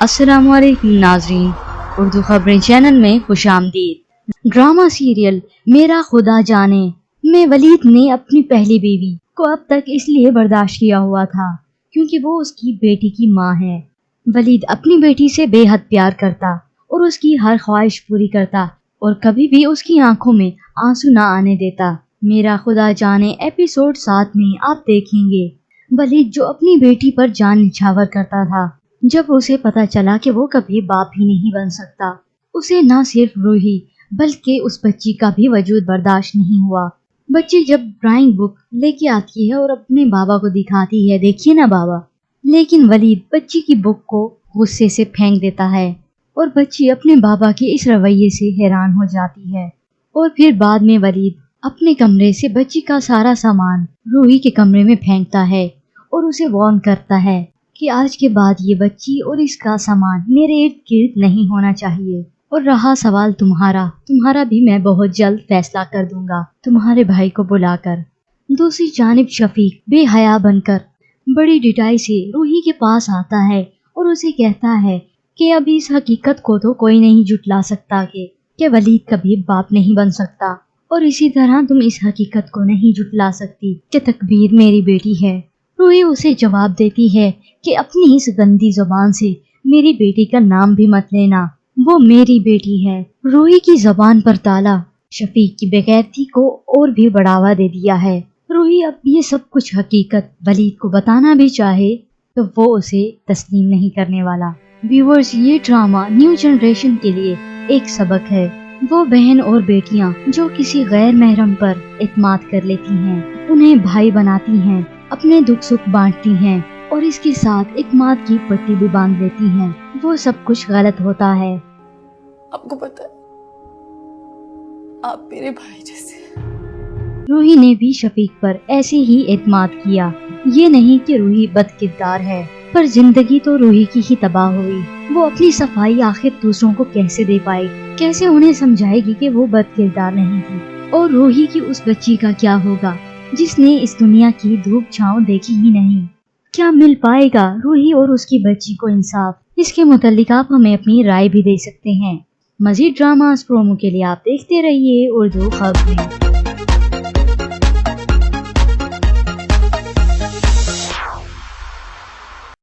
अस्सलाम वालेकुम नाज़रीन, उर्दू खबरें चैनल में खुश आमदीद। ड्रामा सीरियल मेरा खुदा जाने में वलीद ने अपनी पहली बीवी को अब तक इसलिए बर्दाश्त किया हुआ था क्योंकि वो उसकी बेटी की माँ है। वलीद अपनी बेटी से बेहद प्यार करता और उसकी हर ख्वाहिश पूरी करता और कभी भी उसकी आंखों में आंसू ना आने देता। मेरा खुदा जाने एपिसोड 7 में आप देखेंगे वलीद जो अपनी बेटी पर जान निछावर करता था। जब उसे पता चला कि वो कभी बाप ही नहीं बन सकता, उसे न सिर्फ रूही बल्कि उस बच्ची का भी वजूद बर्दाश्त नहीं हुआ। बच्ची जब ड्राइंग बुक लेके आती है और अपने बाबा को दिखाती है, देखिए ना बाबा, लेकिन वलीद बच्ची की बुक को गुस्से से फेंक देता है और बच्ची अपने बाबा के इस रवैये से हैरान हो जाती है। और फिर बाद में वलीद अपने कमरे से बच्ची का सारा सामान रूही के कमरे में फेंकता है और उसे वार्न करता है कि आज के बाद ये बच्ची और इसका सामान मेरे इर्द गिर्द नहीं होना चाहिए। और रहा सवाल तुम्हारा भी मैं बहुत जल्द फैसला कर दूंगा तुम्हारे भाई को बुलाकर। दूसरी जानिब शफीक बेहया बनकर बड़ी डिटाई से रूही के पास आता है और उसे कहता है कि अब इस हकीकत को तो कोई नहीं जुटला सकता कि वलीद कभी बाप नहीं बन सकता, और इसी तरह तुम इस हकीकत को नहीं जुटला सकती कि तकबीर मेरी बेटी है। रूही उसे जवाब देती है कि अपनी इस गंदी जुबान से मेरी बेटी का नाम भी मत लेना, वो मेरी बेटी है। रूही की जबान पर ताला शफीक की बेगैरती को और भी बढ़ावा दे दिया है। रूही अब ये सब कुछ हकीकत वलीद को बताना भी चाहे तो वो उसे तस्लीम नहीं करने वाला। व्यूअर्स, ये ड्रामा न्यू जनरेशन के लिए एक सबक है। वो बहन और बेटियां जो किसी गैर महरम पर इत्माद कर लेती हैं, उन्हें भाई बनाती हैं, अपने दुख सुख बांटती हैं और इसके साथ इत्माद की पट्टी भी बांध लेती हैं, वो सब कुछ गलत होता है। आपको पता है, आप मेरे भाई जैसे। रूही ने भी शफीक पर ऐसे ही इत्माद किया। ये नहीं कि रूही बदकिरदार है, पर जिंदगी तो रूही की ही तबाह हुई। वो अपनी सफाई आखिर दूसरों को कैसे दे पाई, कैसे उन्हें समझाएगी कि वो बदकिरदार नहीं थी। और रूही की उस बच्ची का क्या होगा जिसने इस दुनिया की धूप छांव देखी ही नहीं। क्या मिल पाएगा रूही और उसकी बच्ची को इंसाफ? इसके मुतालिक आप हमें अपनी राय भी दे सकते हैं। मजीद ड्रामास प्रोमो के लिए आप देखते रहिए उर्दू खबरें।